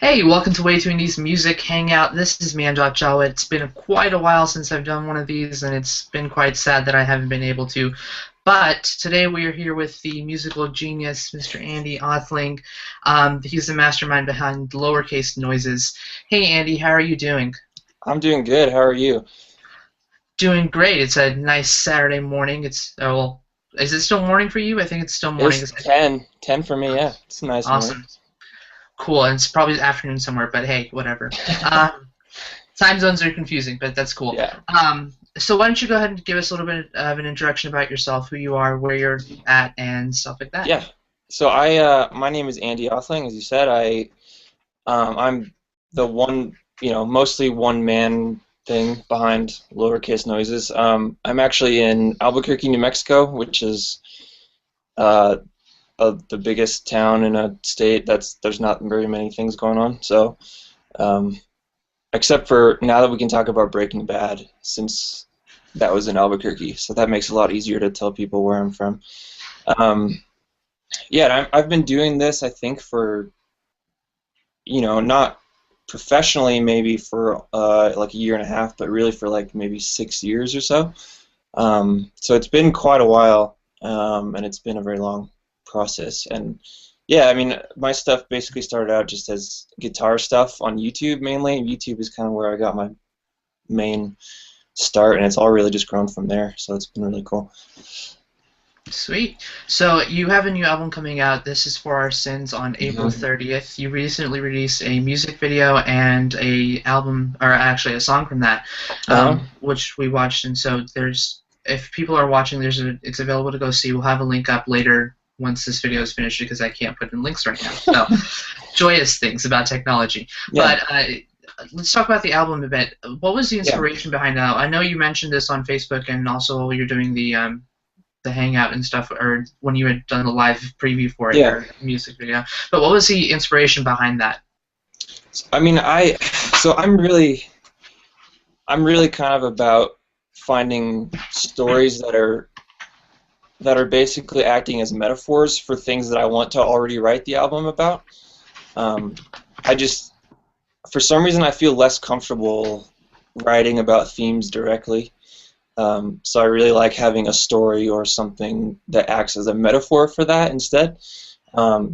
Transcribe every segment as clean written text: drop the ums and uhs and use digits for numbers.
Hey, welcome to Way Too Indie's Music Hangout. This is Manjot Jawa. It's been quite a while since I've done one of these, and it's been quite sad that I haven't been able to. But today we are here with the musical genius, Mr. Andy Othling. He's the mastermind behind Lowercase Noises. Hey, Andy, how are you doing? I'm doing good. How are you? Doing great. It's a nice Saturday morning. Well, is it still morning for you? I think it's still morning. It's 10 for me, yeah. It's a nice morning. Awesome. Cool. And it's probably afternoon somewhere, but hey, whatever. Um, Time zones are confusing, but that's cool. Yeah. So why don't you go ahead and give us a little bit of an introduction about yourself, who you are, where you're at, and stuff like that. Yeah. So my name is Andy Othling, as you said. I'm the one, mostly one man thing behind Lowercase Noises. I'm actually in Albuquerque, New Mexico, which is the biggest town in a state there's not very many things going on. So except for now that we can talk about Breaking Bad, since that was in Albuquerque, so that makes it a lot easier to tell people where I'm from. Yeah, and I've been doing this, I think, for, not professionally maybe for like a year and a half, but really for like maybe 6 years or so. So it's been quite a while, and it's been a very long process. And yeah, I mean, my stuff basically started out just as guitar stuff on YouTube mainly. YouTube is kind of where I got my main start, and it's all really just grown from there. So it's been really cool. Sweet. So you have a new album coming out. This is For Our Sins on April Mhm. 30th. You recently released a music video and a album, or actually a song from that, Uh-huh. which we watched. And so if people are watching, it's available to go see. We'll have a link up later once this video is finished because I can't put in links right now. So joyous things about technology. Yeah. But let's talk about the album a bit. What was the Yeah. inspiration behind that? I know you mentioned this on Facebook and also while you're doing the hangout and stuff, or when you had done the live preview for it, Yeah. your music video. But what was the inspiration behind that? I mean, so I'm really kind of about finding stories that are basically acting as metaphors for things that I want to already write the album about. Um, I just, for some reason, I feel less comfortable writing about themes directly. So I really like having a story or something that acts as a metaphor for that instead.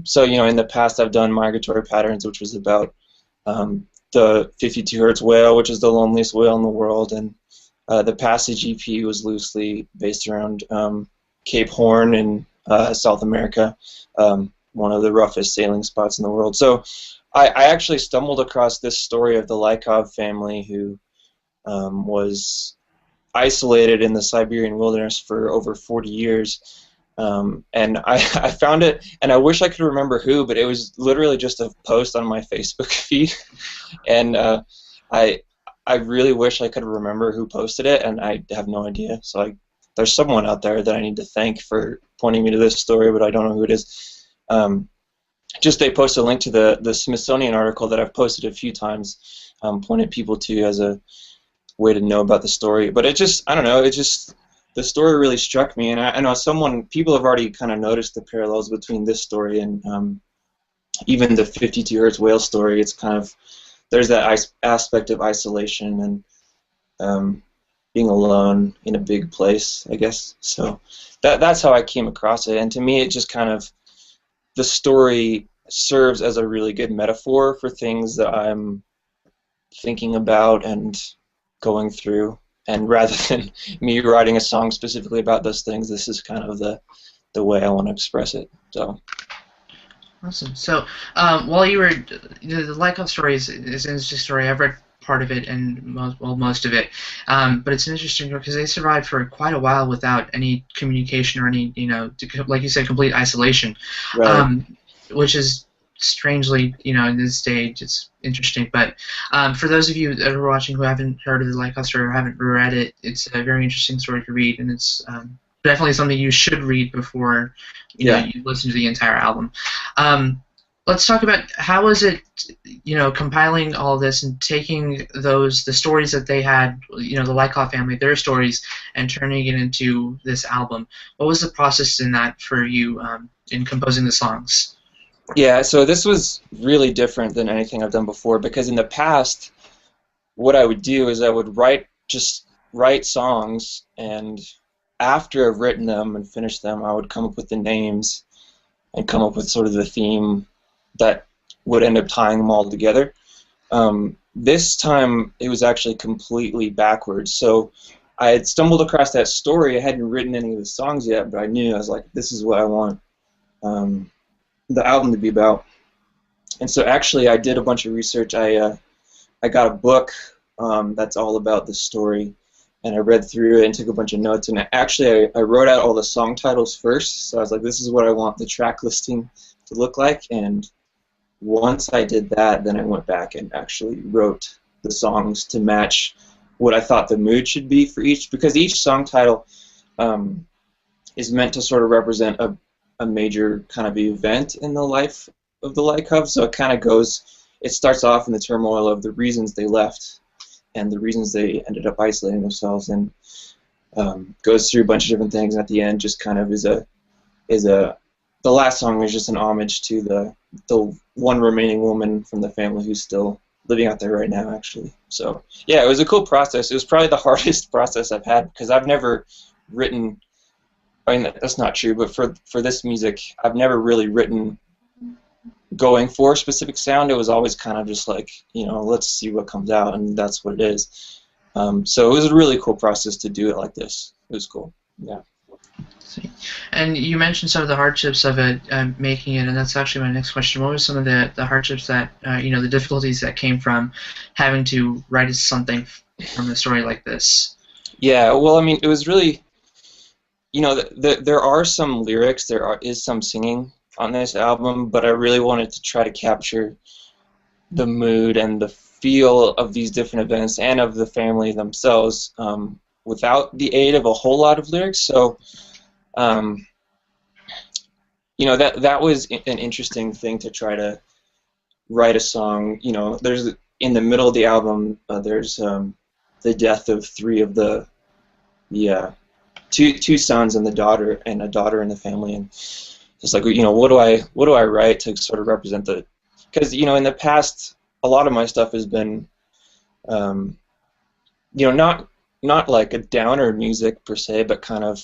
So, in the past I've done Migratory Patterns, which was about the 52 hertz whale, which is the loneliest whale in the world, and the Passage EP was loosely based around Cape Horn in South America, one of the roughest sailing spots in the world. So I actually stumbled across this story of the Lykov family who was isolated in the Siberian wilderness for over 40 years. And I found it, and I wish I could remember who, but it was literally just a post on my Facebook feed. And I I really wish I could remember who posted it, and I have no idea. So there's someone out there that I need to thank for pointing me to this story, but I don't know who it is. Just they posted a link to the Smithsonian article that I've posted a few times, pointed people to as a way to know about the story. But I don't know, the story really struck me, and I know people have already kind of noticed the parallels between this story and even the 52 Hertz whale story. It's kind of, there's that aspect of isolation and being alone in a big place, I guess. So that's how I came across it, and to me it just kind of, the story serves as a really good metaphor for things that I'm thinking about and going through. And rather than me writing a song specifically about those things, this is kind of the way I want to express it. So. Awesome. So while you were, the Lykov story is an interesting story. I've read part of it and most of it, but it's an interesting story because they survived for quite a while without any communication or any, like you said, complete isolation, Right. which is strangely, in this stage, it's interesting. But for those of you that are watching who haven't heard of the Lykov story or haven't read it, it's a very interesting story to read, and it's definitely something you should read before Yeah. you listen to the entire album. Let's talk about how was it, compiling all this and taking the stories that they had, the Lykov family, their stories, and turning it into this album. What was the process in that for you in composing the songs? Yeah, so this was really different than anything I've done before because in the past, what I would do is I would just write songs, and after I've written them and finished them, I would come up with the names and come up with sort of the theme that would end up tying them all together. This time it was actually completely backwards. So I had stumbled across that story. I hadn't written any of the songs yet, but I knew, I was like, this is what I want the album to be about. And so actually I did a bunch of research. I got a book that's all about the story, and I read through it and took a bunch of notes. And actually I wrote out all the song titles first. So I was like, this is what I want the track listing to look like. And once I did that, then I went back and actually wrote the songs to match what I thought the mood should be for each, because each song title is meant to sort of represent a major kind of event in the life of the Lycov. So it kind of goes, it starts off in the turmoil of the reasons they left and the reasons they ended up isolating themselves, and goes through a bunch of different things. And at the end, just kind of the last song is just an homage to the one remaining woman from the family who's still living out there right now, actually. So yeah, it was a cool process. It was probably the hardest process I've had because I've never written. I mean, that's not true, but for this music, I've never really written going for a specific sound. It was always kind of just like, let's see what comes out, and that's what it is. So it was a really cool process to do it like this. It was cool. Yeah. And you mentioned some of the hardships of it, making it, and that's actually my next question. What were some of the hardships that, the difficulties that came from having to write something from a story like this? Yeah, well, I mean, it was really, there are some lyrics, is some singing on this album, but I really wanted to try to capture the mood and the feel of these different events and of the family themselves without the aid of a whole lot of lyrics. So that was an interesting thing to try to write a song. There's in the middle of the album, there's the death of three of the two sons and a daughter in the family, and it's like, what do I write to sort of represent because in the past a lot of my stuff has been not like a downer music per se, but kind of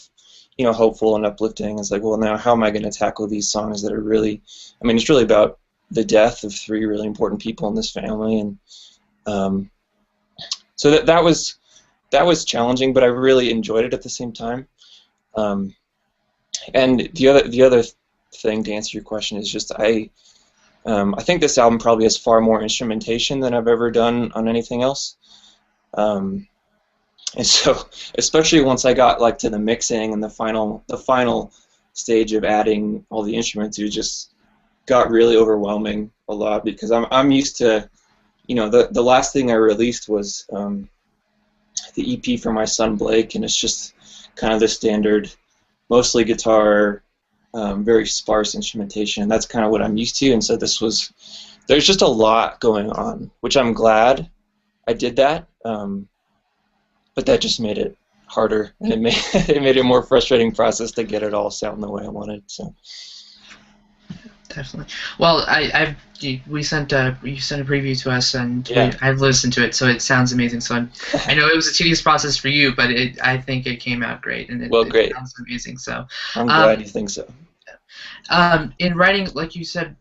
hopeful and uplifting. It's like, well, now how am I going to tackle these songs that are really, I mean, it's really about the death of three really important people in this family, and so that was challenging, but I really enjoyed it at the same time. And the other thing, to answer your question, is just I think this album probably has far more instrumentation than I've ever done on anything else. And so, especially once I got like to the mixing and the final stage of adding all the instruments, it just got really overwhelming a lot, because I'm used to, the last thing I released was the EP for my son Blake, and it's just kind of the standard, mostly guitar, very sparse instrumentation, and that's kind of what I'm used to. And so there's just a lot going on, which I'm glad I did that. But that just made it harder, and it made it a more frustrating process to get it all sound the way I wanted. So definitely. Well, you sent a preview to us, and yeah. I've listened to it, so it sounds amazing. So I know it was a tedious process for you, but I think it came out great, and great. It sounds amazing. So I'm glad you think so. In writing, like you said,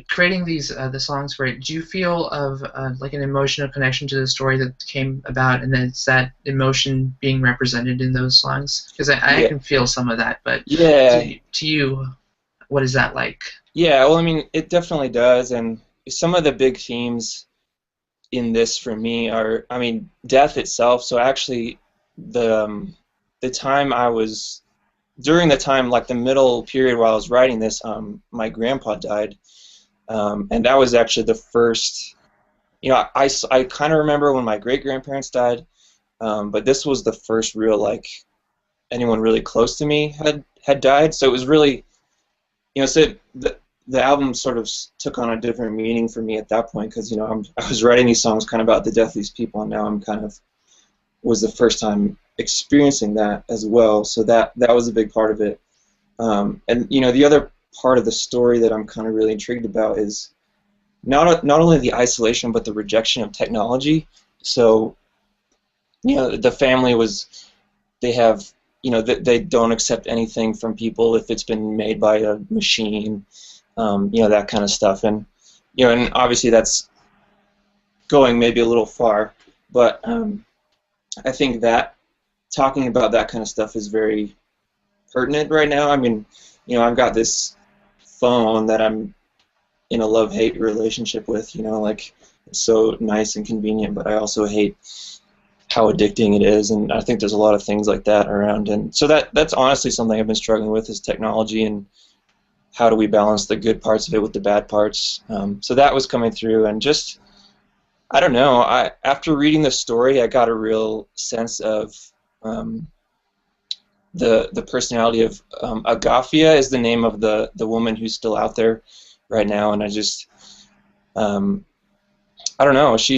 creating these the songs for it, do you feel of like an emotional connection to the story that came about, and then it's that emotion being represented in those songs? Because I can feel some of that, but to you, what is that like? Yeah, well, I mean, it definitely does, and some of the big themes in this for me are, I mean, death itself. So actually, the time during the time, like the middle period while I was writing this, my grandpa died. And that was actually the first, I kind of remember when my great-grandparents died, but this was the first real, like, anyone really close to me had died. So it was really, so the album sort of took on a different meaning for me at that point, because, I was writing these songs kind of about the death of these people, and now was the first time experiencing that as well. So that was a big part of it. And, the other part of the story that I'm kind of really intrigued about is not only the isolation but the rejection of technology. So, you know, the family was, they have, you know, they don't accept anything from people if it's been made by a machine, you know, that kind of stuff. And, you know, and obviously that's going maybe a little far, but I think that talking about that kind of stuff is very pertinent right now. I mean, you know, I've got this phone that I'm in a love-hate relationship with, you know, like, it's so nice and convenient, but I also hate how addicting it is, and I think there's a lot of things like that around. And so that's honestly something I've been struggling with, is technology, and how do we balance the good parts of it with the bad parts. So that was coming through, and just, I don't know, after reading the story, I got a real sense of the personality of Agafia is the name of the woman who's still out there right now, and I just, I don't know, she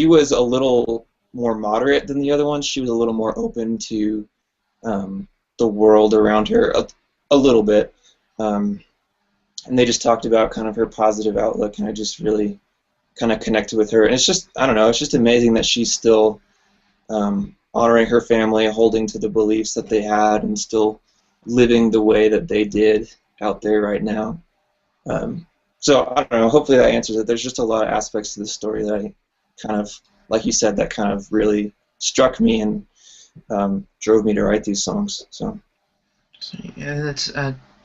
was a little more moderate than the other ones. She was a little more open to the world around her a little bit, and they just talked about kind of her positive outlook, and I just really kind of connected with her. And it's just, I don't know, it's just amazing that she's still honoring her family, holding to the beliefs that they had, and still living the way that they did out there right now. So I don't know, hopefully that answers it. There's just a lot of aspects to the story that I kind of, like you said, that kind of really struck me and drove me to write these songs. So yeah, that's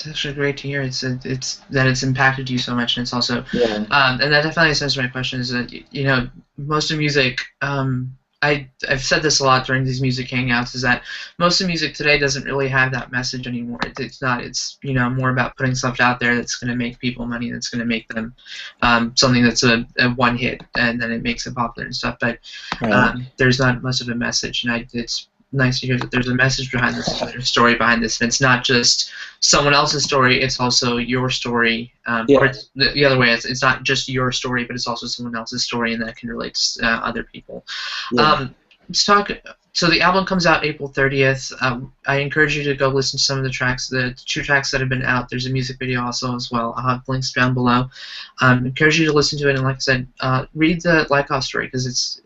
actually great to hear. It's that it's impacted you so much, and it's also yeah, and that definitely answers my question. Is that, you know, most of music, I've said this a lot during these music hangouts, is that most of music today doesn't really have that message anymore. It's not. It's, you know, more about putting stuff out there that's going to make people money, that's going to make them something that's a one hit, and then it makes it popular and stuff. But right. there's not much of a message, and it's nice to hear that there's a message behind this, there's a story behind this, and it's not just someone else's story, it's also your story, Yeah. or it's the other way, it's not just your story, but it's also someone else's story, and that can relate to other people. Yeah. Let's talk. So the album comes out April 30th. I encourage you to go listen to some of the tracks, the 2 tracks that have been out. There's a music video also as well. I'll have links down below. Encourage you to listen to it, and like I said, read the Lycos story, because it's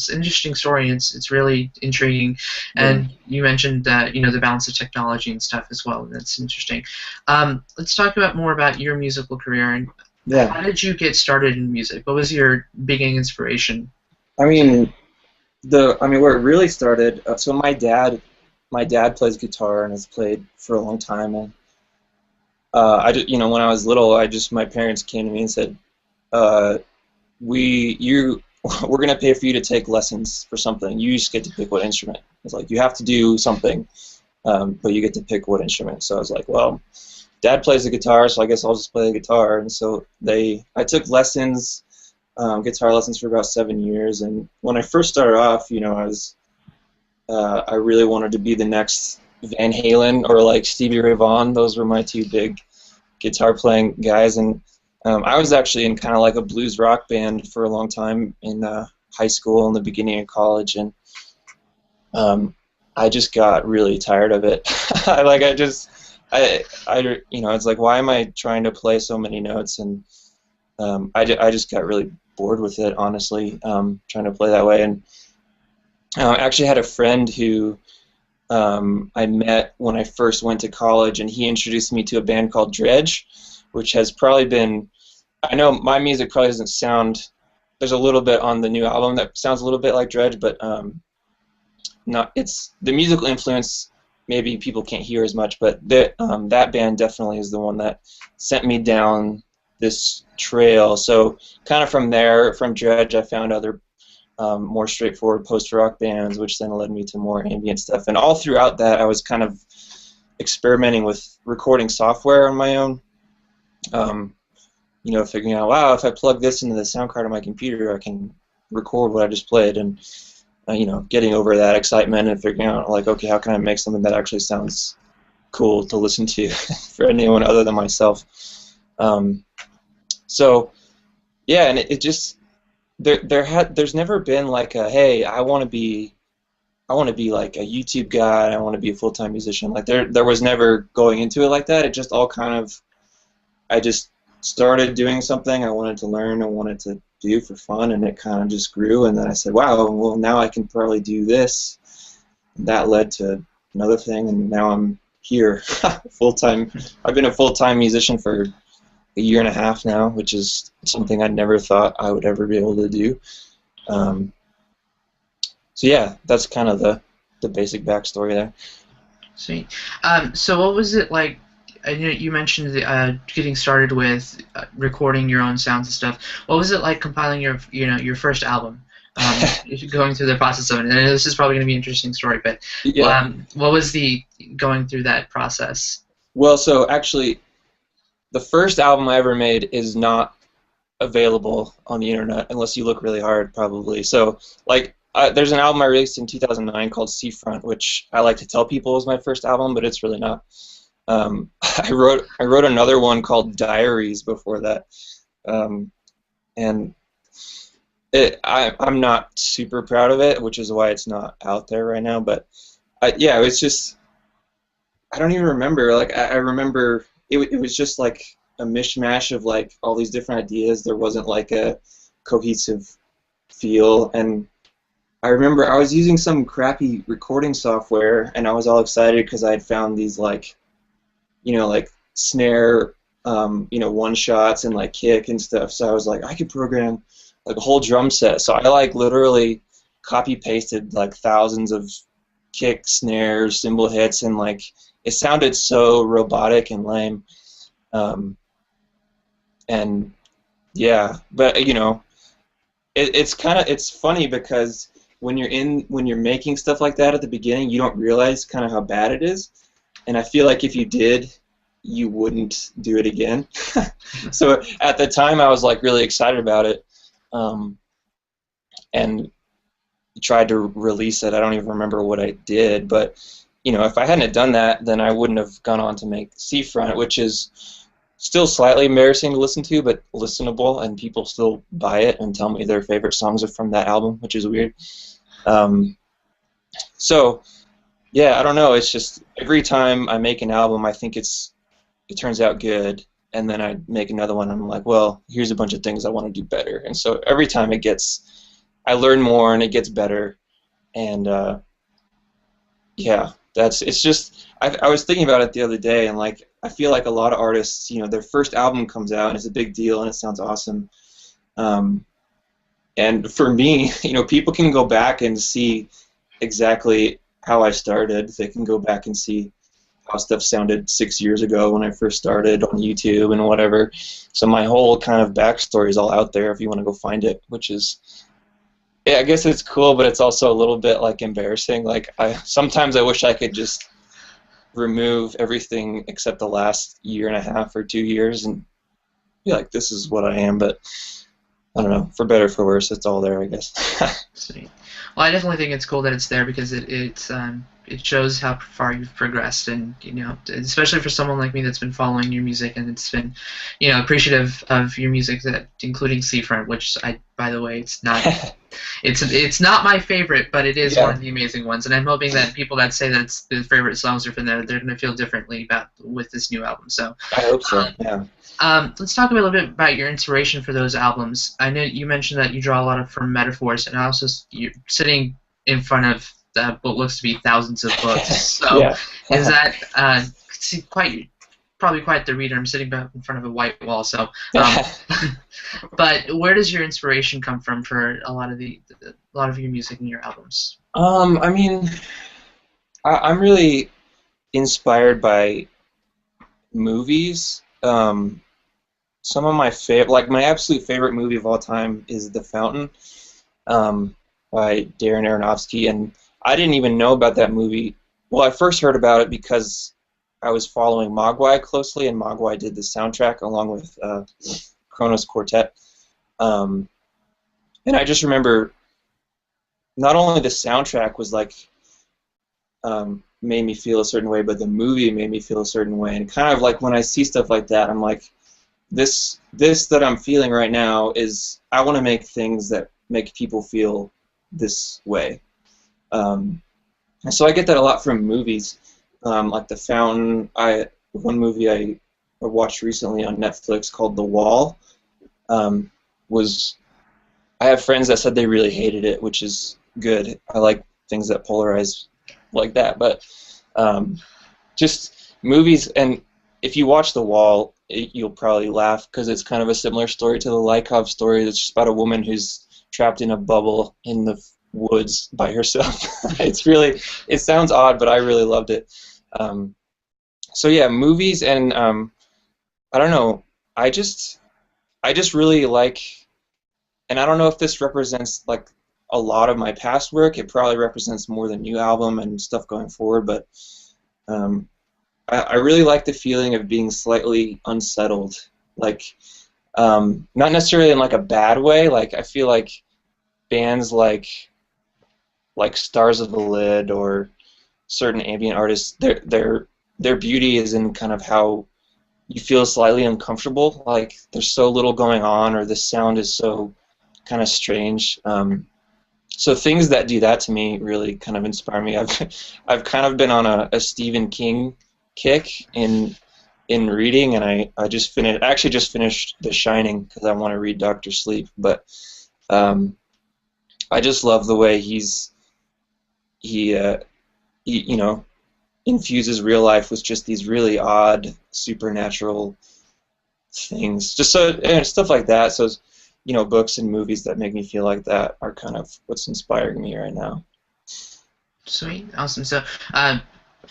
an interesting story, and it's really intriguing. And you mentioned you know, the balance of technology and stuff as well, and that's interesting. Let's talk about more about your musical career, and how did you get started in music? What was your beginning inspiration? I mean, where it really started. So my dad plays guitar and has played for a long time, and you know, when I was little, my parents came to me and said, we're gonna pay for you to take lessons for something. You just get to pick what instrument. It's like, you have to do something, but you get to pick what instrument. So I was like, well, Dad plays the guitar, so I guess I'll just play the guitar. And so I took lessons. Guitar lessons for about 7 years, and when I first started off, you know, I really wanted to be the next Van Halen or like Stevie Ray Vaughan. Those were my 2 big guitar playing guys, and I was actually in kind of like a blues rock band for a long time in high school and the beginning of college, and I just got really tired of it. You know, it's like, why am I trying to play so many notes? And I just got really bored with it, honestly, trying to play that way. And I actually had a friend who I met when I first went to college, and he introduced me to a band called Dredge, which has probably been, I know my music probably doesn't sound, there's a little bit on the new album that sounds a little bit like Dredge, but it's the musical influence, maybe people can't hear as much, but that band definitely is the one that sent me down this trail. So kind of from there, from Dredge, I found other more straightforward post-rock bands, which then led me to more ambient stuff. And all throughout that, I was kind of experimenting with recording software on my own. You know, figuring out, wow, if I plug this into the sound card on my computer, I can record what I just played. And you know, getting over that excitement and figuring out, like, okay, how can I make something that actually sounds cool to listen to for anyone other than myself? So yeah, and it just there's never been like a, hey, I want to be I want to be like a YouTube guy. I want to be a full-time musician. Like there was never going into it like that. It just all kind of, I just started doing something I wanted to learn, I wanted to do for fun, and it kind of just grew. And then I said, wow, well now I can probably do this. And that led to another thing, and now I'm here full-time. I've been a full-time musician for a year and a half now, which is something I never thought I would ever be able to do. So yeah, that's kind of the basic backstory there. Sweet. So what was it like? I know you mentioned getting started with recording your own sounds and stuff. What was it like compiling your first album? Going through the process of it. And I know this is probably going to be an interesting story, but Yeah. what was the going through that process? Well, so actually, the first album I ever made is not available on the internet unless you look really hard, probably. So, like, there's an album I released in 2009 called Seafront, which I like to tell people was my first album, but it's really not. I wrote another one called Diaries before that, and I'm not super proud of it, which is why it's not out there right now. But yeah, it's just I don't even remember. Like I remember it was just like a mishmash of like all these different ideas. There wasn't like a cohesive feel, and I remember I was using some crappy recording software, and I was all excited because I had found these like, like snare, one shots and like kick and stuff. So I was like, I could program like a whole drum set. So I like literally copy pasted like thousands of kick, snares, cymbal hits, and like it sounded so robotic and lame. And yeah, but it's funny because when you're making stuff like that at the beginning, you don't realize kind of how bad it is, and I feel like if you did, you wouldn't do it again. So at the time, I was like really excited about it, and tried to release it. I don't even remember what I did, but if I hadn't done that, then I wouldn't have gone on to make Seafront, which is still slightly embarrassing to listen to, but listenable, and people still buy it and tell me their favorite songs are from that album, which is weird. So, yeah, I don't know. It's just every time I make an album, I think it turns out good, and then I make another one, and I'm like, well, here's a bunch of things I want to do better. And so every time I learn more, and it gets better, and yeah, it's just. I was thinking about it the other day, and like I feel like a lot of artists, their first album comes out and it's a big deal and it sounds awesome. And for me, people can go back and see exactly how I started. They can go back and see how stuff sounded 6 years ago when I first started on YouTube and whatever. So my whole kind of backstory is all out there if you want to go find it, which is, yeah, I guess it's cool, but it's also a little bit like embarrassing. Like sometimes I wish I could just remove everything except the last year and a half or 2 years and be like, this is what I am, but I don't know, for better or for worse, it's all there, I guess. Sweet. Well, I definitely think it's cool that it's there because it shows how far you've progressed, and especially for someone like me that's been following your music and it's been, appreciative of your music, that including Seafront, which by the way, it's not. It's not my favorite, but it is one of the amazing ones, and I'm hoping that people that say that it's their favorite songs are from there, they're going to feel differently with this new album. So I hope so. Yeah. Let's talk a little bit about your inspiration for those albums. I know you mentioned that you draw a lot from metaphors, and also you're sitting in front of what looks to be thousands of books. So is that probably quite the reader? I'm sitting back in front of a white wall, so. But where does your inspiration come from for a lot of your music and your albums? I mean, I'm really inspired by movies. Some of my my absolute favorite movie of all time is The Fountain, by Darren Aronofsky, and I didn't even know about that movie. Well, I first heard about it because I was following Mogwai closely, and Mogwai did the soundtrack along with Kronos Quartet. And I just remember not only the soundtrack was like made me feel a certain way, but the movie made me feel a certain way. And kind of like when I see stuff like that, I'm like, this that I'm feeling right now is, I want to make things that make people feel this way. And so I get that a lot from movies, like The Fountain. One movie I watched recently on Netflix called The Wall was. I have friends that said they really hated it, which is good. I like things that polarize like that, but just movies. And if you watch The Wall, you'll probably laugh because it's kind of a similar story to the Lykov story. It's just about a woman who's trapped in a bubble in the woods by herself. It sounds odd, but I really loved it. So yeah, movies, and I don't know, I just really like, and I don't know if this represents like a lot of my past work. It probably represents more the new album and stuff going forward, but I really like the feeling of being slightly unsettled, like not necessarily in like a bad way. Like I feel like bands like Stars of the Lid or certain ambient artists, their beauty is in kind of how you feel slightly uncomfortable, like there's so little going on, or the sound is so kind of strange. So things that do that to me really kind of inspire me. I've kind of been on a Stephen King kick in reading, and I actually just finished The Shining because I want to read Doctor Sleep. But I just love the way he you know, infuses real life with just these really odd supernatural things. Just so, and stuff like that. So, you know, books and movies that make me feel like that are kind of what's inspiring me right now. Sweet, awesome. So,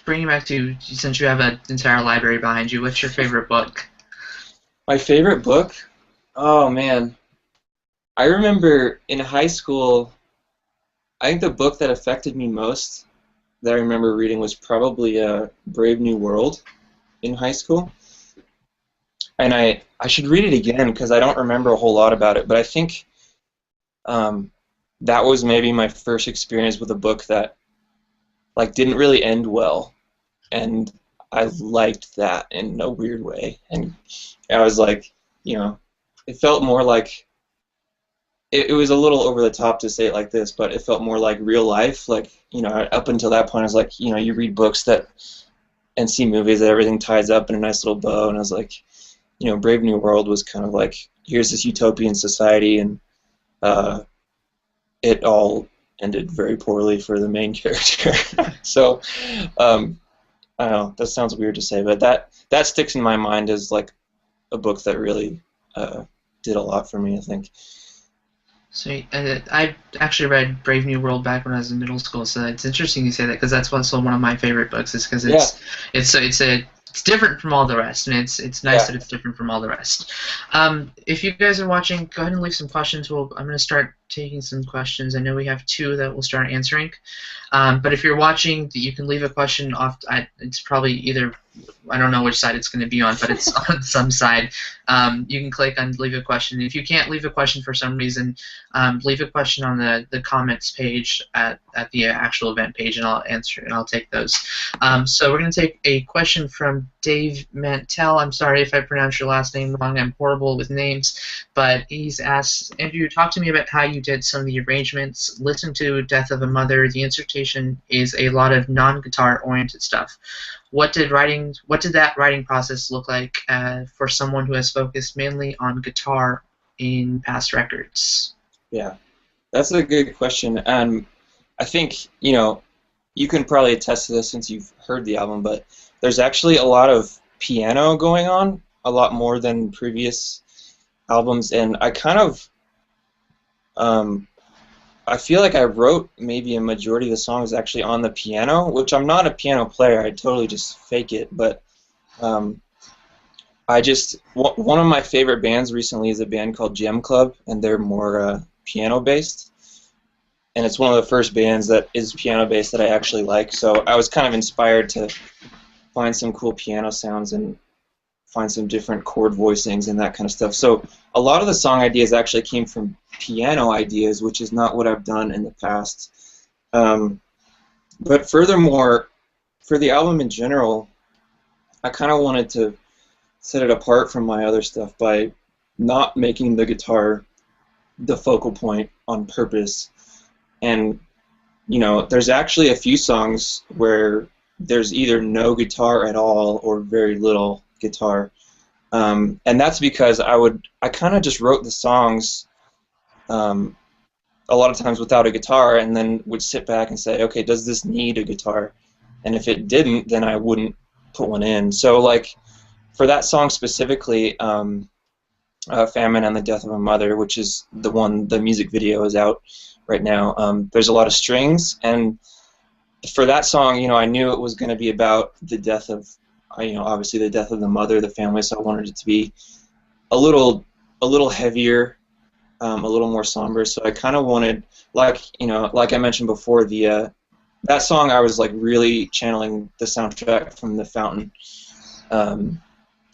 bringing back to, since you have an entire library behind you, what's your favorite book? My favorite book? Oh man, I remember in high school. I think the book that affected me most that I remember reading was probably Brave New World in high school. And I should read it again because I don't remember a whole lot about it, but I think that was maybe my first experience with a book that like didn't really end well, and I liked that in a weird way. And I was like, you know, it felt more like it was a little over the top to say it like this, but it felt more like real life. Like, you know, up until that point, I was like, you know, you read books that and see movies that everything ties up in a nice little bow, and I was like, you know, Brave New World was kind of like, here's this utopian society, and it all ended very poorly for the main character. So, I don't know, that sounds weird to say, but that sticks in my mind as like a book that really did a lot for me, I think. Sweet. I actually read Brave New World back when I was in middle school, so it's interesting you say that because that's also one of my favorite books. Is because it's different from all the rest, and it's nice that it's different from all the rest. If you guys are watching, go ahead and leave some questions. I'm going to start taking some questions. I know we have 2 that we'll start answering. But if you're watching, you can leave a question off. It's probably either, I don't know which side it's going to be on, but it's on some side. You can click on leave a question. If you can't leave a question for some reason, leave a question on the comments page at the actual event page, and I'll answer and I'll take those. So we're going to take a question from Dave Mantel. I'm sorry if I pronounced your last name wrong. I'm horrible with names, but he's asked, Andrew, talk to me about how you did some of the arrangements. Listen to Death of a Mother. The instrumentation is a lot of non-guitar oriented stuff. What did that writing process look like for someone who has focused mainly on guitar in past records? Yeah, that's a good question. I think, you know, you can probably attest to this since you've heard the album, but there's actually a lot of piano going on, a lot more than previous albums, and I kind of I feel like I wrote maybe a majority of the songs actually on the piano, which I'm not a piano player. I totally just fake it. But one of my favorite bands recently is a band called Gem Club, and they're more piano based. And it's one of the first bands that is piano based that I actually like. So I was kind of inspired to find some cool piano sounds and find some different chord voicings and that kind of stuff. So a lot of the song ideas actually came from piano ideas, which is not what I've done in the past. But furthermore, for the album in general, I kind of wanted to set it apart from my other stuff by not making the guitar the focal point on purpose. And you know, there's actually a few songs where there's either no guitar at all or very little guitar, and that's because I kind of just wrote the songs a lot of times without a guitar, and then would sit back and say, okay, does this need a guitar? And if it didn't, then I wouldn't put one in. So like for that song specifically, Famine and the Death of a Mother, which is the one, the music video is out right now. There's a lot of strings, and for that song, you know, I knew it was going to be about the death of, you know, obviously the death of the mother, the family. So I wanted it to be a little heavier, a little more somber. So I kind of wanted, like, you know, like I mentioned before, the that song I was like really channeling the soundtrack from The Fountain,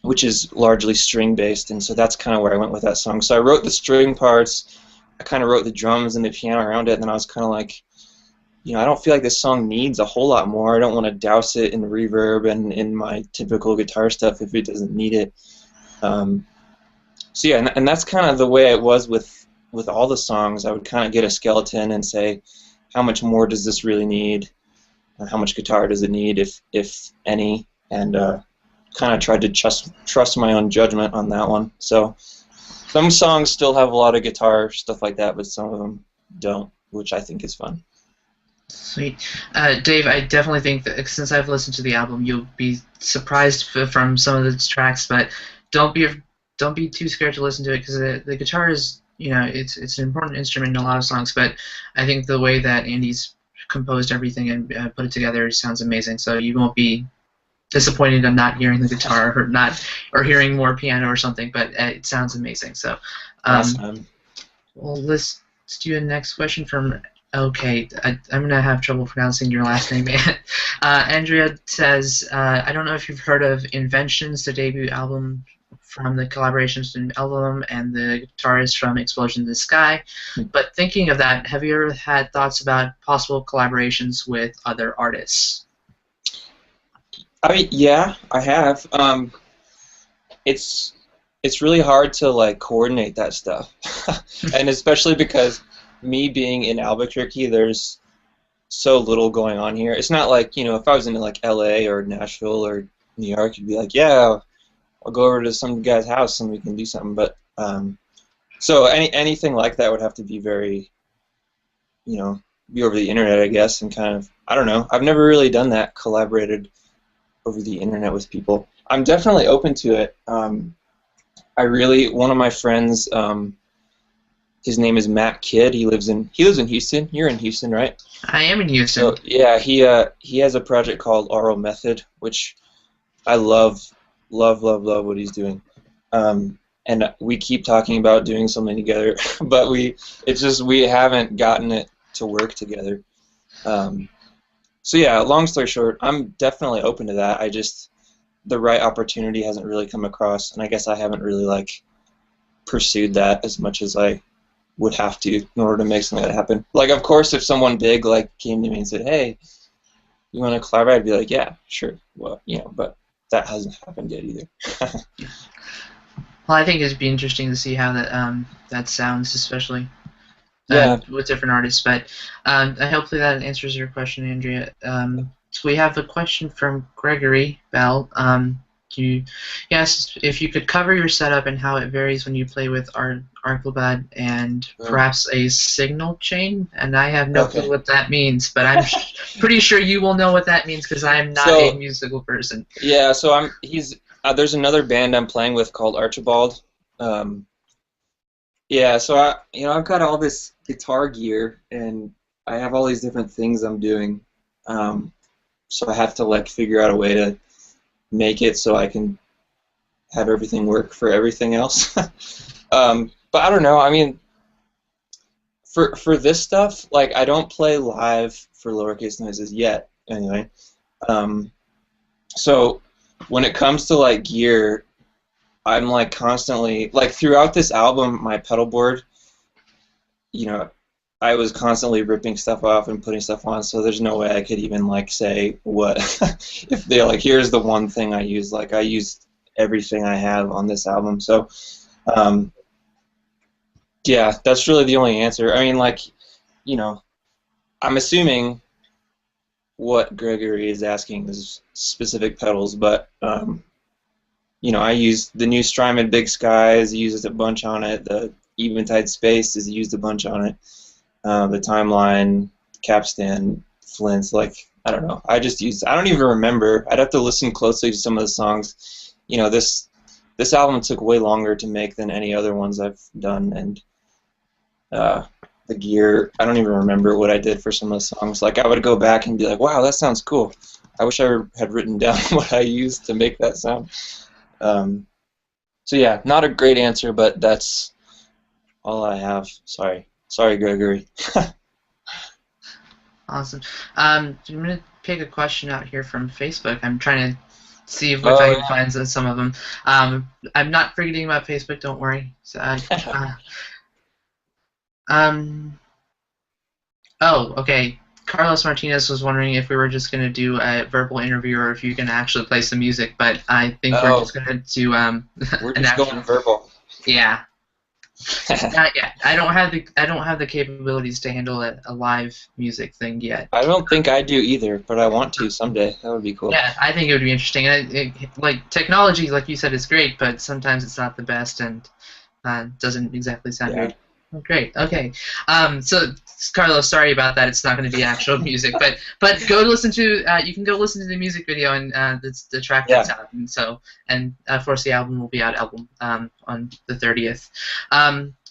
which is largely string based, and so that's kind of where I went with that song. So I wrote the string parts, I kind of wrote the drums and the piano around it, and then I was kind of like, you know, I don't feel like this song needs a whole lot more. I don't want to douse it in reverb and in my typical guitar stuff if it doesn't need it. So yeah, and that's kind of the way it was with all the songs. I would kind of get a skeleton and say, how much more does this really need? How much guitar does it need, if any? And kind of tried to trust my own judgment on that one. So some songs still have a lot of guitar stuff like that, but some of them don't, which I think is fun. Sweet. Dave, I definitely think that since I've listened to the album, you'll be surprised from some of the tracks, but don't be too scared to listen to it, because the guitar is, you know, it's an important instrument in a lot of songs, but I think the way that Andy's composed everything and put it together sounds amazing, so you won't be disappointed in not hearing the guitar or hearing more piano or something, but it sounds amazing. So Awesome. well, let's do a next question from, okay, I'm going to have trouble pronouncing your last name. Andrea says, I don't know if you've heard of Inventions, the debut album from the collaborations in Album and the guitarist from Explosion in the Sky, but thinking of that, have you ever had thoughts about possible collaborations with other artists? I mean, yeah, I have. It's really hard to like coordinate that stuff, and especially because me being in Albuquerque, there's so little going on here. It's not like, you know, if I was in like LA or Nashville or New York, you'd be like, yeah, I'll go over to some guy's house and we can do something. But so anything like that would have to be very, you know, be over the internet, I guess, and kind of, I don't know. I've never really done that, collaborated over the internet with people. I'm definitely open to it. One of my friends, his name is Matt Kidd. He lives in Houston. You're in Houston, right? I am in Houston. So yeah, he has a project called Oral Method, which I love what he's doing. And we keep talking about doing something together, but we haven't gotten it to work together. So yeah, long story short, I'm definitely open to that. The right opportunity hasn't really come across, and I guess I haven't really like pursued that as much as I would have to in order to make something that happen. Like, of course, if someone big like came to me and said, "Hey, you want to collaborate?" I'd be like, "Yeah, sure." Well, you know, but that hasn't happened yet either. Well, I think it'd be interesting to see how that sounds, especially with different artists. But hopefully that answers your question, Andrea. So we have a question from Gregory Bell. He asks if you could cover your setup and how it varies when you play with Arclubad and perhaps a signal chain. And I have no clue what that means, but I'm pretty sure you will know what that means because I am not a musical person. Yeah, so there's another band I'm playing with called Archibald. Yeah, so I've got all this guitar gear and I have all these different things I'm doing. So I have to like figure out a way to make it so I can have everything work for everything else. But I don't know. I mean, for this stuff, like I don't play live for Lowercase Noises yet, anyway. So when it comes to like gear, I'm like constantly like throughout this album, my pedal board, you know, I was constantly ripping stuff off and putting stuff on, so there's no way I could even like say what if they're like, here's the one thing I use. Like I used everything I have on this album. So yeah, that's really the only answer. I mean, like, you know, I'm assuming what Gregory is asking is specific pedals, but you know, I use the new Strymon Big Skies, uses a bunch on it. The Eventide Space is used a bunch on it. The Timeline, Capstan, Flints, like, I don't know. I don't even remember. I'd have to listen closely to some of the songs. You know, this album took way longer to make than any other ones I've done, and the gear, I don't even remember what I did for some of the songs. Like, I would go back and be like, wow, that sounds cool. I wish I had written down what I used to make that sound. So yeah, not a great answer, but that's all I have. Sorry, Gregory. Awesome. I'm going to pick a question out here from Facebook. I'm trying to see if I can find some of them. I'm not forgetting about Facebook, don't worry. So, oh, okay. Carlos Martinez was wondering if we were just going to do a verbal interview or if you can actually play some music, but I think we're just going to do we're just going verbal. Yeah. Not yet. I don't have the capabilities to handle a live music thing yet. I don't think I do either, but I want to someday. That would be cool. Yeah, I think it would be interesting. Like technology, like you said, is great, but sometimes it's not the best and doesn't exactly sound great. Oh, great. Okay. So Carlos, sorry about that. It's not going to be actual music, but go listen to. You can go listen to the music video and the track that's out. And so, and of course, the album will be out on the 30th.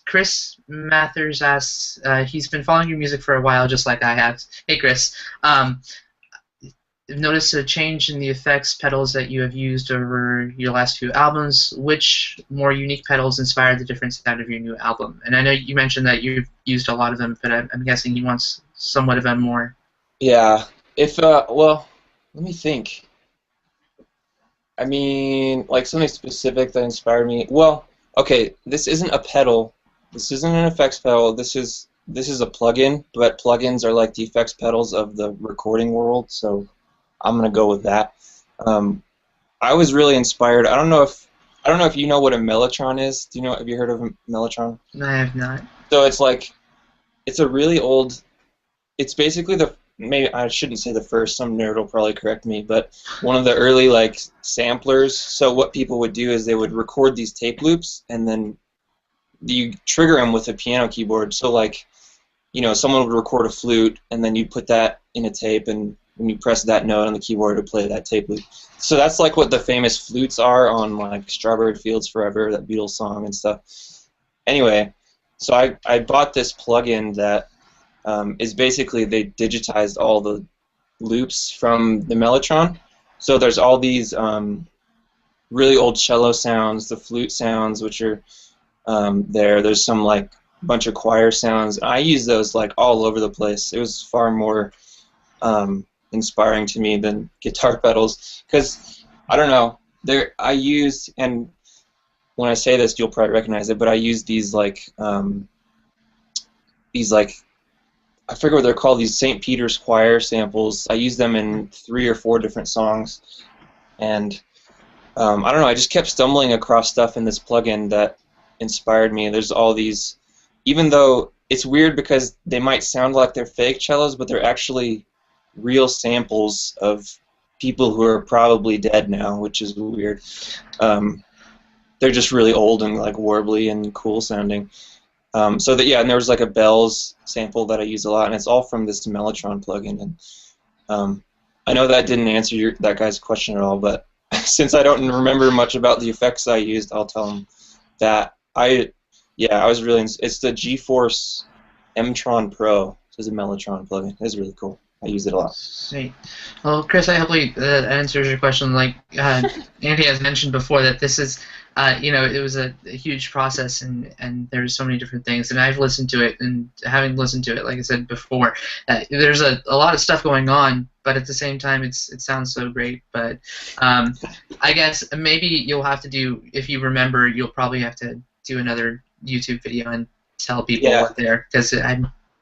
Chris Mathers asks. He's been following your music for a while, just like I have. Hey, Chris. I've noticed a change in the effects pedals that you have used over your last few albums. Which more unique pedals inspired the different sound of your new album? And I know you mentioned that you've used a lot of them, but I'm guessing he wants somewhat of them more. Yeah. Well, let me think. I mean, like something specific that inspired me. Well, okay, this isn't a pedal. This isn't an effects pedal. This is a plugin, but plugins are like the effects pedals of the recording world, so I'm gonna go with that. I was really inspired. I don't know if you know what a mellotron is. Have you heard of a mellotron? I have not. So it's a really old. It's basically maybe I shouldn't say the first. Some nerd will probably correct me, but one of the early like samplers. So what people would do is they would record these tape loops and then you trigger them with a piano keyboard. So like, someone would record a flute and then you'd put that in a tape and when you press that note on the keyboard to play that tape loop. So that's like what the famous flutes are on like Strawberry Fields Forever, that Beatles song and stuff. Anyway, so I bought this plugin that is basically they digitized all the loops from the mellotron. So there's all these really old cello sounds, the flute sounds, which are there's some like bunch of choir sounds. I use those like all over the place. It was far more inspiring to me than guitar pedals because I don't know. I used, and when I say this, you'll probably recognize it, but I used these like I forget what they're called. These St. Peter's choir samples. I used them in 3 or 4 different songs, and I don't know. I just kept stumbling across stuff in this plugin that inspired me. There's all these, even though it's weird because they might sound like they're fake cellos, but they're actually real samples of people who are probably dead now, which is weird. They're just really old and like warbly and cool sounding. And there was like a bells sample that I use a lot, and it's all from this mellotron plugin. And I know that didn't answer that guy's question at all, but since I don't remember much about the effects I used, I'll tell him that I was really. It's the GeForce M-Tron Pro. It's a mellotron plugin. It's really cool. I use it a lot. Sweet. Well, Chris, I hopefully that answers your question. Like Andy has mentioned before, that this is, it was a huge process, and there's so many different things. And I've listened to it, and having listened to it, like I said before, there's a lot of stuff going on, but at the same time, it sounds so great. But I guess maybe you'll have to do, if you remember, you'll probably have to do another YouTube video and tell people what they're, because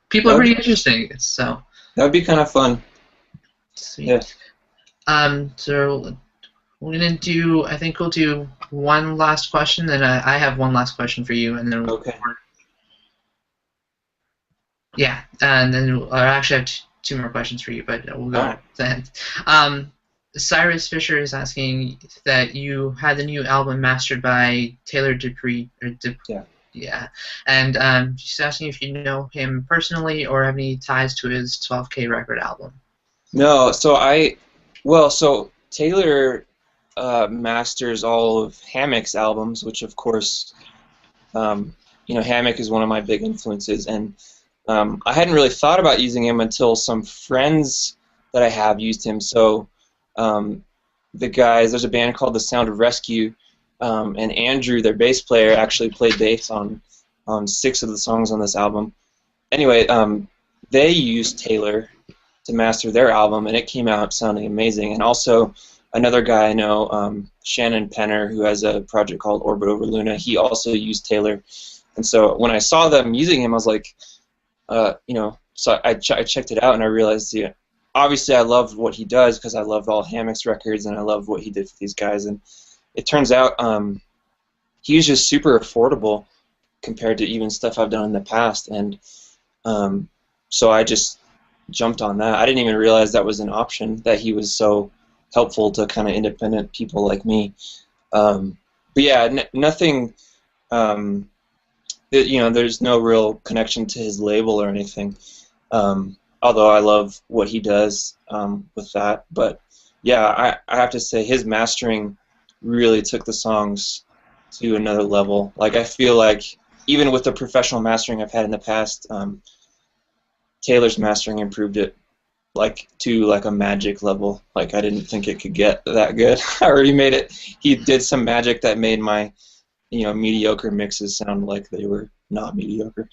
people are pretty interesting. So. That would be kind of fun. Sweet. Yeah. So we're gonna do. I think we'll do one last question, then I have one last question for you, and then we'll. Okay. Yeah, and then I actually have two more questions for you, but we'll go Alright. then. Um, Cyrus Fisher is asking that you had the new album mastered by Taylor Dupree, or Yeah. yeah, and she's asking if you know him personally or have any ties to his 12K record album. No, so Taylor masters all of Hammock's albums, which of course, Hammock is one of my big influences, and I hadn't really thought about using him until some friends that I have used him. So um, there's a band called The Sound of Rescue, and Andrew, their bass player, actually played bass on 6 of the songs on this album. Anyway, they used Taylor to master their album, and it came out sounding amazing. And also, another guy I know, Shannon Penner, who has a project called Orbit Over Luna, he also used Taylor. And so when I saw them using him, I was like, so I checked it out, and I realized, obviously I loved what he does because I loved all Hammock's records, and I loved what he did for these guys. And it turns out he's just super affordable compared to even stuff I've done in the past. And so I just jumped on that. I didn't even realize that was an option, that he was so helpful to kind of independent people like me. But yeah, nothing. There's no real connection to his label or anything. Although I love what he does with that. But yeah, I have to say his mastering really took the songs to another level. Like, I feel like even with the professional mastering I've had in the past, Taylor's mastering improved it to a magic level. Like, I didn't think it could get that good. I already made it. He did some magic that made my mediocre mixes sound like they were not mediocre.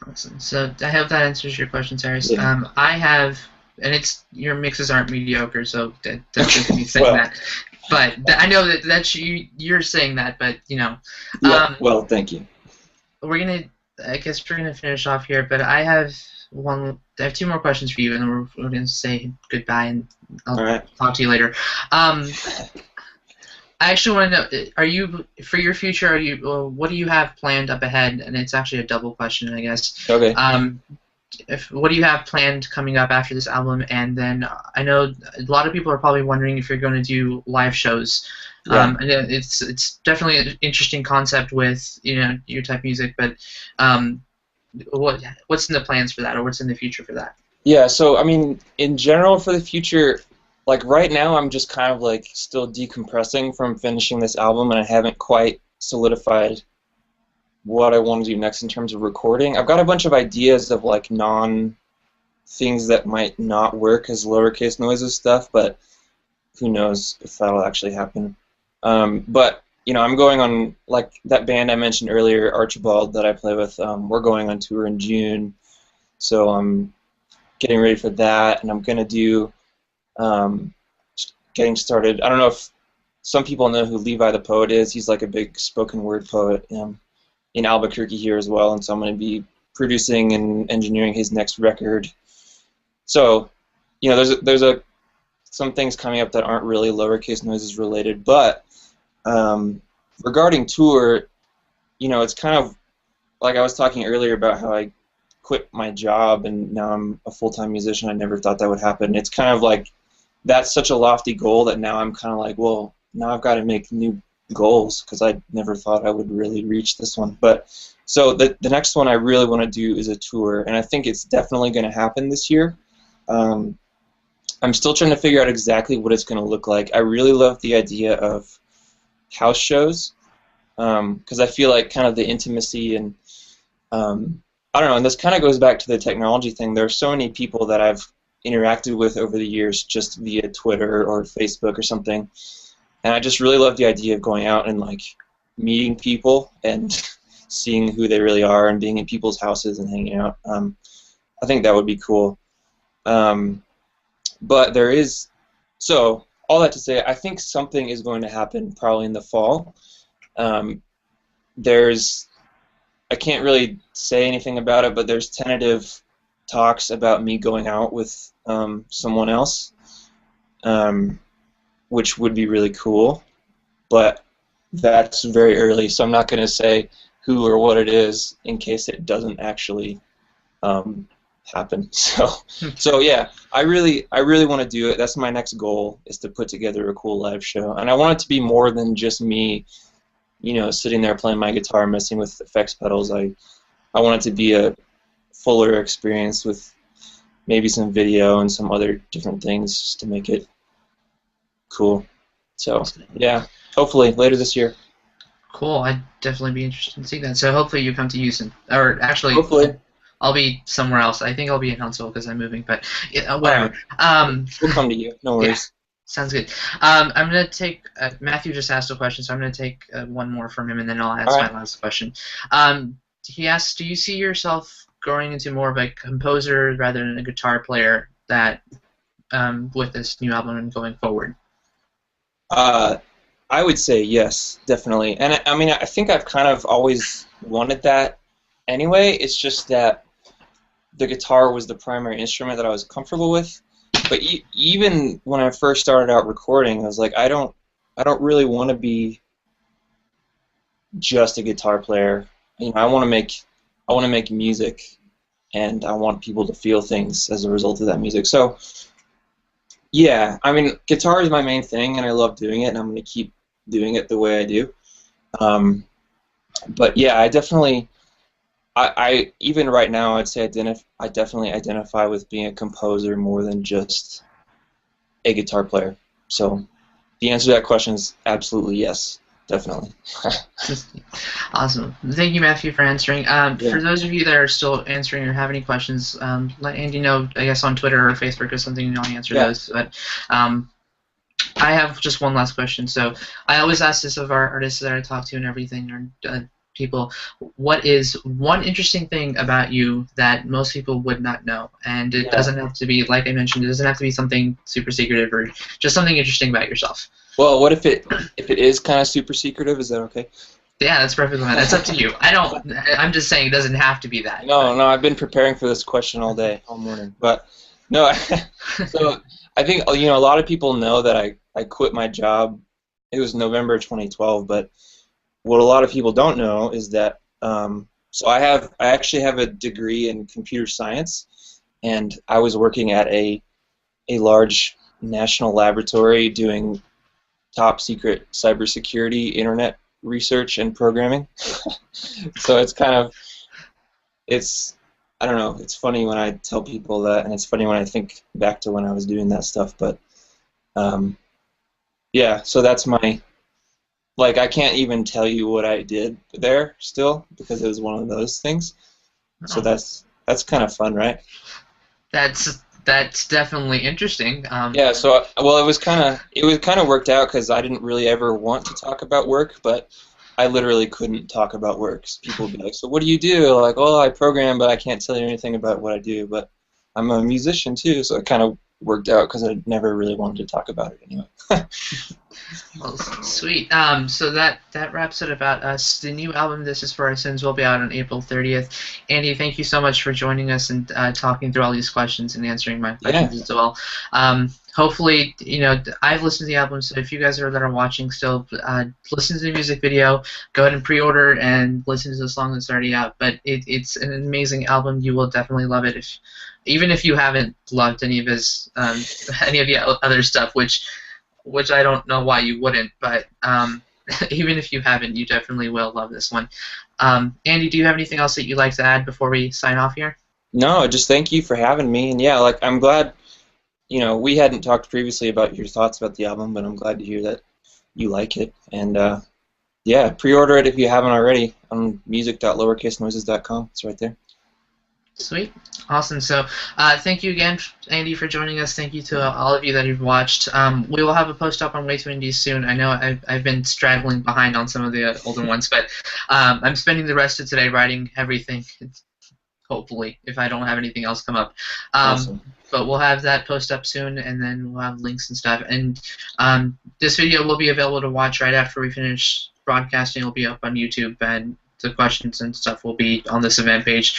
Awesome. So I hope that answers your question, Cyrus. Yeah. I have, and your mixes aren't mediocre, so that's good to be saying Well, that. But I know that's you're saying that, but yeah. Well, thank you. I guess we're gonna finish off here. But I have two more questions for you, and then we're gonna say goodbye, and I'll All right. talk to you later. I actually want to know, for your future, what do you have planned up ahead? And it's actually a double question, I guess. Okay. What do you have planned coming up after this album? And then I know a lot of people are probably wondering if you're going to do live shows. Yeah. And it's definitely an interesting concept with your type of music, but what's in the plans for that, or what's in the future for that? Yeah. So I mean, in general, for the future, like right now, I'm just kind of like still decompressing from finishing this album, and I haven't quite solidified what I want to do next in terms of recording. I've got a bunch of ideas of like things that might not work as Lowercase Noises stuff, but who knows if that'll actually happen. But I'm going on, like that band I mentioned earlier, Archibald, that I play with. We're going on tour in June, so I'm getting ready for that, and I'm gonna do. Getting started. I don't know if some people know who Levi the Poet is. He's like a big spoken word poet in Albuquerque here as well, and so I'm going to be producing and engineering his next record. So, there's some things coming up that aren't really Lowercase Noises related, but regarding tour, it's kind of like I was talking earlier about how I quit my job and now I'm a full-time musician. I never thought that would happen. It's kind of like that's such a lofty goal that now I'm kind of like, well, now I've got to make new goals because I never thought I would really reach this one. But so the next one I really want to do is a tour, and I think it's definitely going to happen this year. I'm still trying to figure out exactly what it's going to look like. I really love the idea of house shows because I feel like kind of the intimacy and I don't know, and this kind of goes back to the technology thing. There are so many people that I've interacted with over the years just via Twitter or Facebook or something, and I just really love the idea of going out and like meeting people and seeing who they really are and being in people's houses and hanging out. I think that would be cool. But there is, so all that to say, I think something is going to happen probably in the fall. I can't really say anything about it, but there's tentative talks about me going out with someone else, which would be really cool, but that's very early, so I'm not going to say who or what it is in case it doesn't actually happen. So yeah, I really want to do it. That's my next goal, is to put together a cool live show, and I want it to be more than just me, you know, sitting there playing my guitar, messing with effects pedals. I want it to be a fuller experience with maybe some video and some other different things just to make it cool. So yeah, hopefully later this year. Cool. I'd definitely be interested in seeing that. So hopefully you come to Houston, or actually, Hopefully. I'll be somewhere else. I think I'll be in Huntsville because I'm moving, but whatever. We'll come to you. No worries. Yeah, sounds good. I'm gonna take Matthew just asked a question, so I'm gonna take one more from him, and then I'll ask my last question. He asked, "Do you see yourself growing into more of a composer rather than a guitar player that with this new album and going forward?" I would say yes, definitely. And I mean, I think I've kind of always wanted that anyway. It's just that the guitar was the primary instrument that I was comfortable with. But even when I first started out recording, I was like, I don't really want to be just a guitar player. You know, I want to make music, and I want people to feel things as a result of that music. So yeah, I mean, guitar is my main thing, and I love doing it, and I'm going to keep doing it the way I do. But yeah, I definitely, I even right now, I'd say I definitely identify with being a composer more than just a guitar player. So the answer to that question is absolutely yes, definitely. Awesome. Thank you, Matthew, for answering. For those of you that are still answering or have any questions, let Andy know, I guess, on Twitter or Facebook or something, and I'll answer those. But I have just one last question. So I always ask this of our artists that I talk to and everything, or people, what is one interesting thing about you that most people would not know? And it doesn't have to be, like I mentioned, it doesn't have to be something super secretive, or just something interesting about yourself. Well, what if it is kind of super secretive? Is that okay? Yeah, that's perfectly fine. That's up to you. I'm just saying it doesn't have to be that. No, I've been preparing for this question all morning. But no, so I think, you know, a lot of people know that I quit my job. It was November 2012, but what a lot of people don't know is that so I actually have a degree in computer science, and I was working at a large national laboratory doing top secret cybersecurity internet research and programming. So it's kind of, I don't know, it's funny when I tell people that, and it's funny when I think back to when I was doing that stuff, but yeah, so that's my, like, I can't even tell you what I did there still, because it was one of those things. So that's kind of fun, right? That's definitely interesting. Yeah. So well, it kind of worked out because I didn't really ever want to talk about work, but I literally couldn't talk about work. So people would be like, "So what do you do?" Like, "Oh, I program, but I can't tell you anything about what I do." But I'm a musician too, so it kind of worked out because I never really wanted to talk about it anyway. Well, sweet. So that wraps it about us. The new album, This Is For Our Sins, will be out on April 30th. Andy, thank you so much for joining us and talking through all these questions and answering my questions as well. Hopefully, you know, I've listened to the album, so if you guys that are watching still, listen to the music video, go ahead and pre-order and listen to the song that's already out. But it's an amazing album. You will definitely love it, even if you haven't loved any of his any of the other stuff, which I don't know why you wouldn't, but even if you haven't, you definitely will love this one. Andy, do you have anything else that you'd like to add before we sign off here? No, just thank you for having me, and yeah, like, I'm glad, you know, we hadn't talked previously about your thoughts about the album, but I'm glad to hear that you like it, and yeah, pre-order it if you haven't already on music.lowercasenoises.com. It's right there. Sweet. Awesome. So thank you again, Andy, for joining us. Thank you to all of you that have watched. We will have a post up on Way to Indie soon. I know I've been straggling behind on some of the older ones, but I'm spending the rest of today writing everything, hopefully, if I don't have anything else come up. Awesome. But we'll have that post up soon, and then we'll have links and stuff. And this video will be available to watch right after we finish broadcasting. It'll be up on YouTube, and the questions and stuff will be on this event page.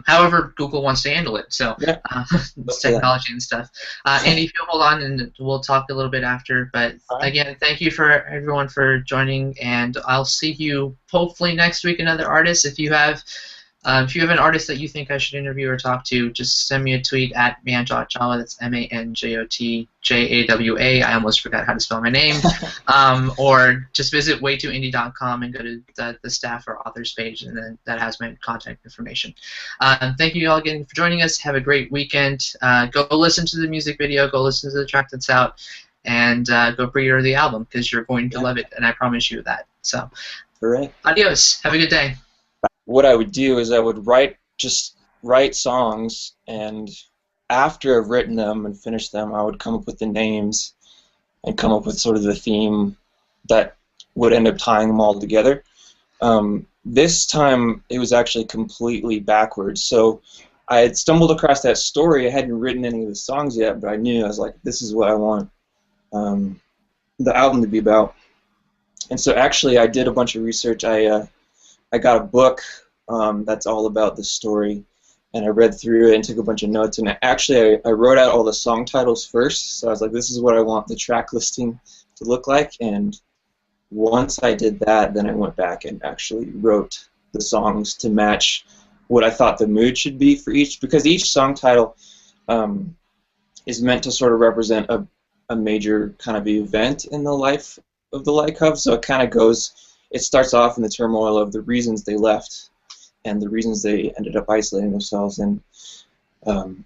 However, Google wants to handle it, so Yeah. it's technology and stuff. Andy, if you'll hold on, and we'll talk a little bit after. But again, thank you for everyone for joining, and I'll see you hopefully next week. Another artist. If you have an artist that you think I should interview or talk to, just send me a tweet at Manjot Jawa. That's ManjotJawa. I almost forgot how to spell my name. Or just visit way2indie.com and go to the staff or authors page, and then that has my contact information. Thank you all again for joining us. Have a great weekend. Go listen to the music video. Go listen to the track that's out, and go pre-order the album because you're going to love it, and I promise you that. So, adios. Have a good day. What I would do is I would write songs, and after I've written them and finished them, I would come up with the names and come up with sort of the theme that would end up tying them all together. This time it was actually completely backwards. So I had stumbled across that story. I hadn't written any of the songs yet, but I knew, I was like, this is what I want the album to be about. And so actually I did a bunch of research. I got a book that's all about the story, and I read through it and took a bunch of notes, and I wrote out all the song titles first, so I was like, this is what I want the track listing to look like, and once I did that, then I went back and actually wrote the songs to match what I thought the mood should be for each, because each song title is meant to sort of represent a major kind of event in the life of the Light Cub, so it kind of goes. It starts off in the turmoil of the reasons they left and the reasons they ended up isolating themselves, and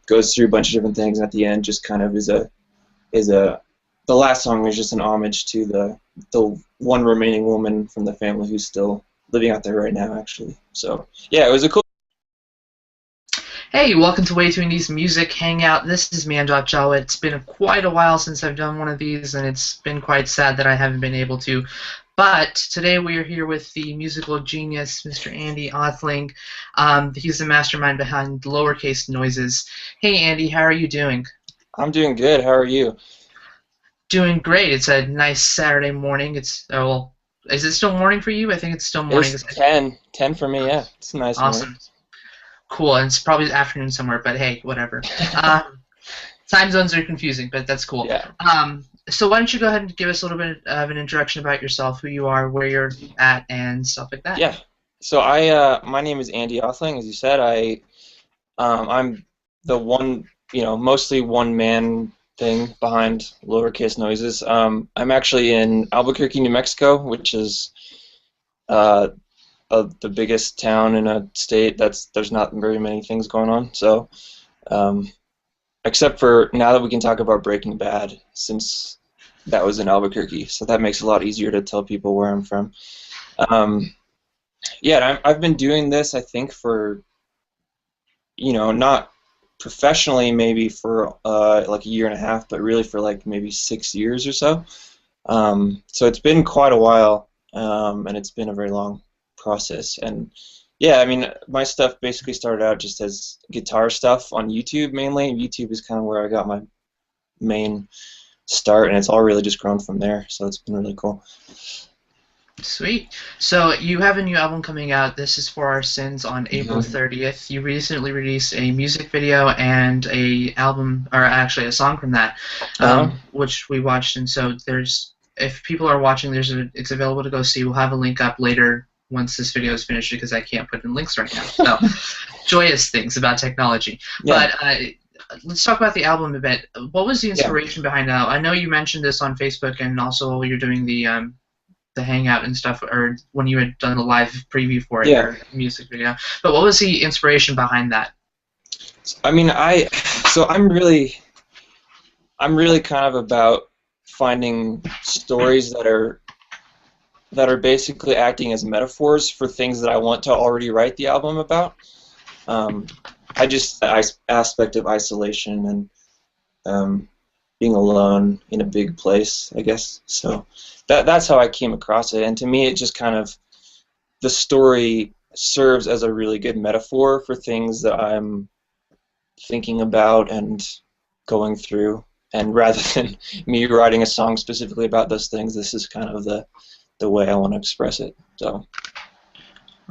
goes through a bunch of different things. And at the end, just kind of the last song is just an homage to the one remaining woman from the family who's still living out there right now, actually. So yeah, it was a cool. Hey, welcome to Way2Indie's Music Hangout. This is Manjot Jawa. It's been quite a while since I've done one of these, and it's been quite sad that I haven't been able to. But today we are here with the musical genius, Mr. Andy Othling. He's the mastermind behind Lowercase Noises. Hey, Andy, how are you doing? I'm doing good. How are you? Doing great. It's a nice Saturday morning. Is it still morning for you? I think it's still morning. It's 10 for me, yeah. It's a nice awesome. Morning. Cool, and it's probably afternoon somewhere, but hey, whatever. Time zones are confusing, but that's cool. Yeah. So why don't you go ahead and give us a little bit of an introduction about yourself, who you are, where you're at, and stuff like that. Yeah. So my name is Andy Othling, as you said. I'm the one, mostly one-man thing behind Lowercase Noises. I'm actually in Albuquerque, New Mexico, which is the biggest town in a state there's not very many things going on. So, except for now that we can talk about Breaking Bad, since that was in Albuquerque, so that makes it a lot easier to tell people where I'm from. Yeah, I've been doing this, I think, for, not professionally maybe for like a year and a half, but really for like maybe 6 years or so. So it's been quite a while, and it's been a very long process. And yeah, I mean, my stuff basically started out just as guitar stuff on YouTube mainly. YouTube is kind of where I got my main start, and it's all really just grown from there, so it's been really cool. Sweet. So you have a new album coming out, This Is For Our Sins, on April 30th. You recently released a music video and a song from that, which we watched. And so if people are watching, it's available to go see. We'll have a link up later once this video is finished, because I can't put in links right now. So joyous things about technology. Yeah. But let's talk about the album a bit. What was the inspiration behind that? I know you mentioned this on Facebook, and also while you're doing the hangout and stuff, or when you had done the live preview for it, your music video. But what was the inspiration behind that? I mean, I'm really kind of about finding stories that are basically acting as metaphors for things that I want to already write the album about. The aspect of isolation and being alone in a big place, I guess. So that's how I came across it. And to me, it just kind of, the story serves as a really good metaphor for things that I'm thinking about and going through. And rather than me writing a song specifically about those things, this is kind of the way I want to express it. So.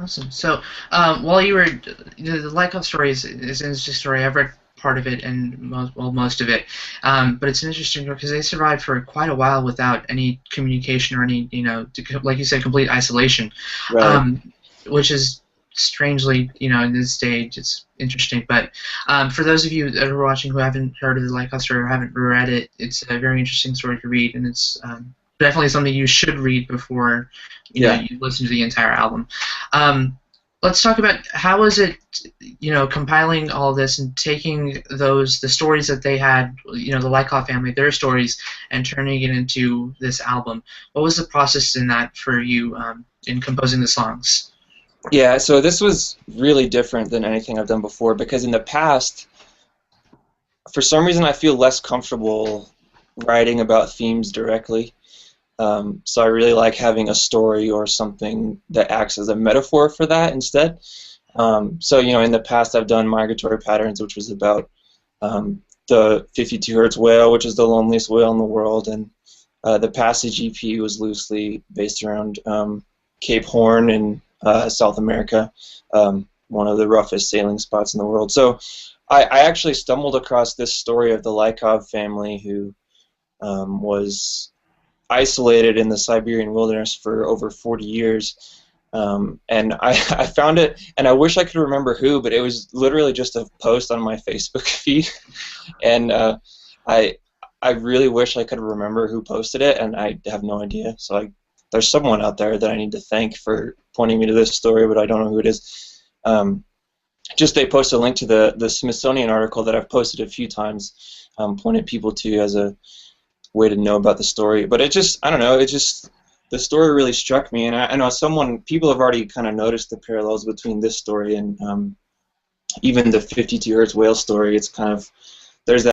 Awesome. So, while you were, the Lycos story is an interesting story. I've read part of it and most of it, but it's an interesting because they survived for quite a while without any communication or any, like you said, complete isolation, Right. um, which is strangely, in this stage, it's interesting. But for those of you that are watching who haven't heard of the Lycos story or haven't read it, it's a very interesting story to read, and it's definitely something you should read before Yeah. you listen to the entire album. Um, let's talk about how was it, compiling all this and taking the stories that they had, the Lykoff family, their stories, and turning it into this album. What was the process in that for you in composing the songs? Yeah, so this was really different than anything I've done before because in the past, for some reason, I feel less comfortable writing about themes directly. So I really like having a story or something that acts as a metaphor for that instead. So, in the past I've done Migratory Patterns, which was about the 52 hertz whale, which is the loneliest whale in the world, and the Passage EP was loosely based around Cape Horn in South America, one of the roughest sailing spots in the world. So I actually stumbled across this story of the Lykov family who was isolated in the Siberian wilderness for over 40 years. And I found it, and I wish I could remember who, but it was literally just a post on my Facebook feed. And I really wish I could remember who posted it, and I have no idea. So there's someone out there that I need to thank for pointing me to this story, but I don't know who it is. Just they posted a link to the Smithsonian article that I've posted a few times, pointed people to as a way to know about the story. But I don't know, the story really struck me, and I know people have already kind of noticed the parallels between this story and even the 52 Hertz whale story. It's kind of, there's that